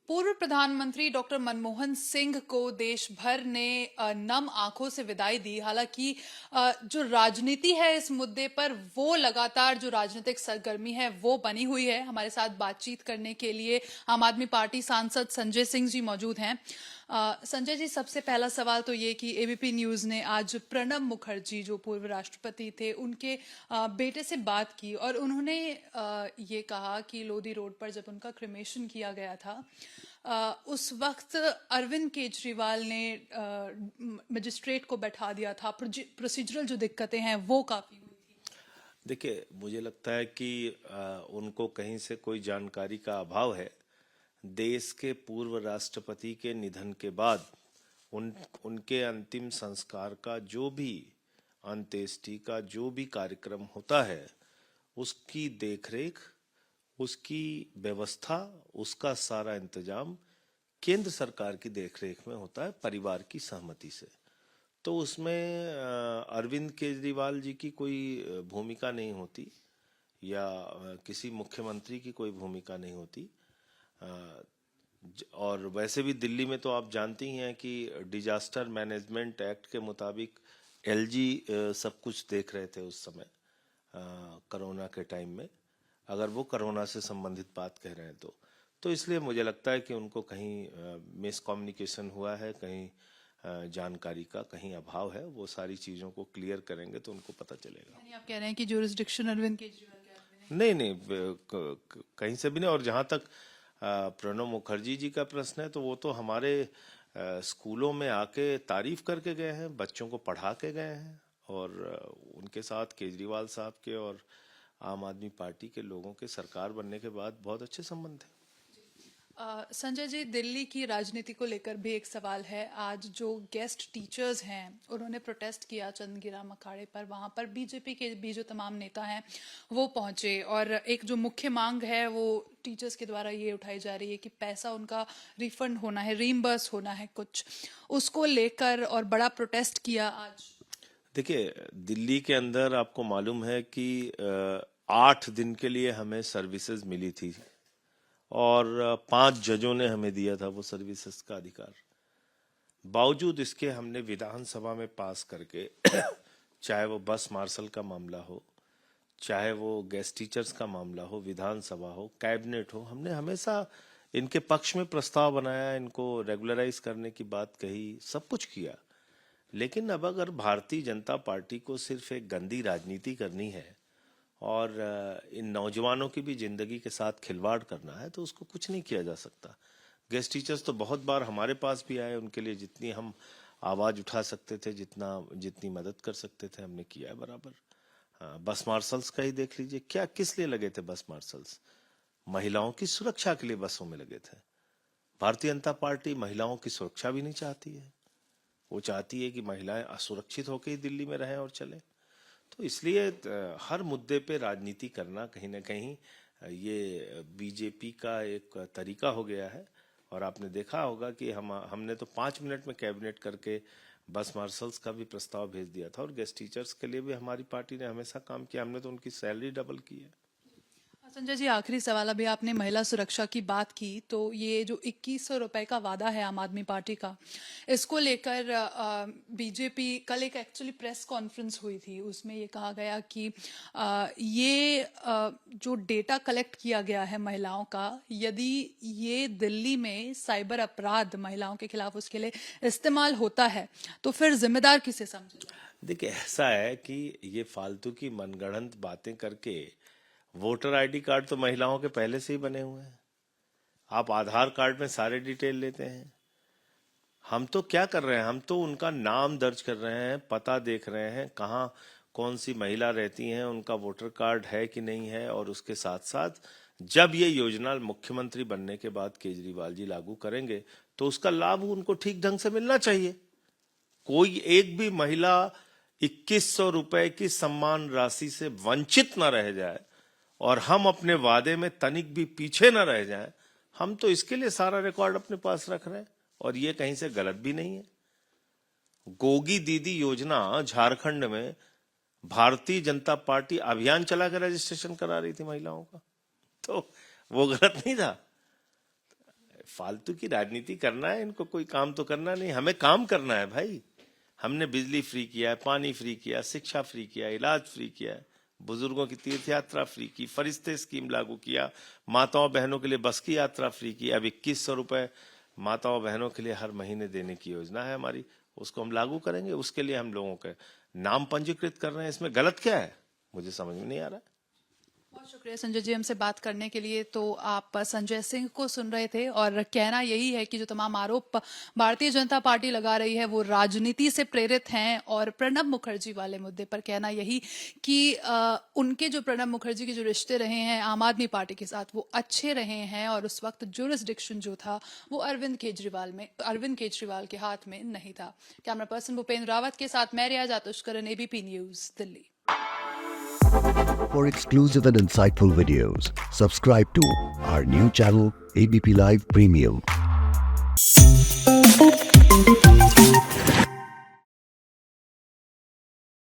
पूर्व प्रधानमंत्री डॉक्टर मनमोहन सिंह को देश भर ने नम आंखों से विदाई दी। हालांकि जो राजनीति है इस मुद्दे पर, वो लगातार जो राजनीतिक सरगर्मी है वो बनी हुई है। हमारे साथ बातचीत करने के लिए आम आदमी पार्टी सांसद संजय सिंह जी मौजूद हैं। संजय जी, सबसे पहला सवाल तो ये कि एबीपी न्यूज ने आज प्रणब मुखर्जी जो पूर्व राष्ट्रपति थे उनके बेटे से बात की और उन्होंने ये कहा कि लोधी रोड पर जब उनका क्रिमेशन किया गया था उस वक्त अरविंद केजरीवाल ने मजिस्ट्रेट को बैठा दिया था। प्रोसीजरल जो दिक्कतें हैं वो काफी हुई थी। देखिए, मुझे लगता है कि उनको कहीं से कोई जानकारी का अभाव है। देश के पूर्व राष्ट्रपति के निधन के बाद उनके अंतिम संस्कार का जो भी, अंत्येष्टि का जो भी कार्यक्रम होता है, उसकी देखरेख, उसकी व्यवस्था, उसका सारा इंतजाम केंद्र सरकार की देखरेख में होता है, परिवार की सहमति से। तो उसमें अरविंद केजरीवाल जी की कोई भूमिका नहीं होती या किसी मुख्यमंत्री की कोई भूमिका नहीं होती। और वैसे भी दिल्ली में तो आप जानती हैं कि डिजास्टर मैनेजमेंट एक्ट के मुताबिक एलजी सब कुछ देख रहे थे उस समय कोरोना के टाइम में, अगर वो कोरोना से संबंधित बात कह रहे हैं तो इसलिए मुझे लगता है कि उनको कहीं मिसकम्युनिकेशन हुआ है, कहीं जानकारी का कहीं अभाव है। वो सारी चीजों को क्लियर करेंगे तो उनको पता चलेगा। यानी आप कह रहे हैं कि ज्यूरिसडिक्शन अरविंद केजरीवाल के हाथ में नहीं नहीं, कहीं से भी नहीं। और जहां तक प्रणब मुखर्जी जी का प्रश्न है तो वो तो हमारे स्कूलों में आके तारीफ करके गए हैं, बच्चों को पढ़ा के गए हैं और उनके साथ केजरीवाल साहब के और आम आदमी पार्टी के लोगों के सरकार बनने के बाद बहुत अच्छे संबंध थे। संजय जी, दिल्ली की राजनीति को लेकर भी एक सवाल है। आज जो गेस्ट टीचर्स हैं उन्होंने प्रोटेस्ट किया चंदगिराम अखाड़े पर। वहां पर बीजेपी के भी जो तमाम नेता हैं वो पहुंचे और एक जो मुख्य मांग है वो टीचर्स के द्वारा ये उठाई जा रही है कि पैसा उनका रिफंड होना है, रीइंबर्स होना है कुछ, उसको लेकर और बड़ा प्रोटेस्ट किया आज। देखिए, दिल्ली के अंदर आपको मालूम है कि 8 दिन के लिए हमें सर्विसेज मिली थी और 5 जजों ने हमें दिया था वो सर्विसेज का अधिकार। बावजूद इसके हमने विधानसभा में पास करके चाहे वो बस मार्शल का मामला हो, चाहे वो गेस्ट टीचर्स का मामला हो, विधानसभा हो, कैबिनेट हो, हमने हमेशा इनके पक्ष में प्रस्ताव बनाया, इनको रेगुलराइज करने की बात कही, सब कुछ किया। लेकिन अब अगर भारतीय जनता पार्टी को सिर्फ एक गंदी राजनीति करनी है और इन नौजवानों की भी जिंदगी के साथ खिलवाड़ करना है तो उसको कुछ नहीं किया जा सकता। गेस्ट टीचर्स तो बहुत बार हमारे पास भी आए, उनके लिए जितनी हम आवाज उठा सकते थे, जितनी मदद कर सकते थे हमने किया है बराबर। हाँ, बस मार्शल्स का ही देख लीजिए, क्या किस लिए लगे थे बस मार्शल्स? महिलाओं की सुरक्षा के लिए बसों में लगे थे। भारतीय जनता पार्टी महिलाओं की सुरक्षा भी नहीं चाहती है, वो चाहती है कि महिलाएं असुरक्षित होकर ही दिल्ली में रहें और चलें। तो इसलिए हर मुद्दे पे राजनीति करना कहीं ना कहीं ये बीजेपी का एक तरीका हो गया है। और आपने देखा होगा कि हमने तो 5 मिनट में कैबिनेट करके बस मार्शल्स का भी प्रस्ताव भेज दिया था और गेस्ट टीचर्स के लिए भी हमारी पार्टी ने हमेशा काम किया, हमने तो उनकी सैलरी डबल की है। संजय जी, आखिरी सवाल। अभी आपने महिला सुरक्षा की बात की, तो ये जो 2100 रुपए का वादा है आम आदमी पार्टी का, इसको लेकर बीजेपी कल एक एक्चुअली प्रेस कॉन्फ्रेंस हुई थी, उसमें ये कहा गया कि ये जो डेटा कलेक्ट किया गया है महिलाओं का, यदि ये दिल्ली में साइबर अपराध महिलाओं के खिलाफ उसके लिए इस्तेमाल होता है तो फिर जिम्मेदार किसे समझे? देखिए, ऐसा है कि ये फालतू की मनगढ़ंत बातें करके, वोटर आईडी कार्ड तो महिलाओं के पहले से ही बने हुए हैं। आप आधार कार्ड में सारे डिटेल लेते हैं। हम तो क्या कर रहे हैं, हम तो उनका नाम दर्ज कर रहे हैं, पता देख रहे हैं, कहाँ कौन सी महिला रहती हैं, उनका वोटर कार्ड है कि नहीं है। और उसके साथ साथ जब ये योजना मुख्यमंत्री बनने के बाद केजरीवाल जी लागू करेंगे तो उसका लाभ उनको ठीक ढंग से मिलना चाहिए। कोई एक भी महिला 2100 रुपए की सम्मान राशि से वंचित न रह जाए और हम अपने वादे में तनिक भी पीछे न रह जाएं। हम तो इसके लिए सारा रिकॉर्ड अपने पास रख रहे हैं और ये कहीं से गलत भी नहीं है। गोगी दीदी योजना झारखंड में भारतीय जनता पार्टी अभियान चला कर रजिस्ट्रेशन करा रही थी महिलाओं का, तो वो गलत नहीं था। फालतू की राजनीति करना है इनको, कोई काम तो करना नहीं, हमें काम करना है भाई। हमने बिजली फ्री किया है, पानी फ्री किया, शिक्षा फ्री किया, इलाज फ्री किया, बुजुर्गों की तीर्थ यात्रा फ्री की, फरिश्ते स्कीम लागू किया, माताओं बहनों के लिए बस की यात्रा फ्री की। अब 2100 रुपए माताओं बहनों के लिए हर महीने देने की योजना है हमारी, उसको हम लागू करेंगे। उसके लिए हम लोगों के नाम पंजीकृत कर रहे हैं, इसमें गलत क्या है मुझे समझ में नहीं आ रहा है। बहुत शुक्रिया संजय जी हमसे बात करने के लिए। तो आप संजय सिंह को सुन रहे थे और कहना यही है कि जो तमाम आरोप भारतीय जनता पार्टी लगा रही है वो राजनीति से प्रेरित हैं, और प्रणब मुखर्जी वाले मुद्दे पर कहना यही कि उनके जो प्रणब मुखर्जी के जो रिश्ते रहे हैं आम आदमी पार्टी के साथ वो अच्छे रहे हैं, और उस वक्त जुरिस्डिक्शन जो था वो अरविंद केजरीवाल के हाथ में नहीं था। कैमरा पर्सन भूपेंद्र रावत के साथ मैं Riya Jatushkaran, ABP News, Delhi. For exclusive and insightful videos, subscribe to our new channel ABP Live Premium.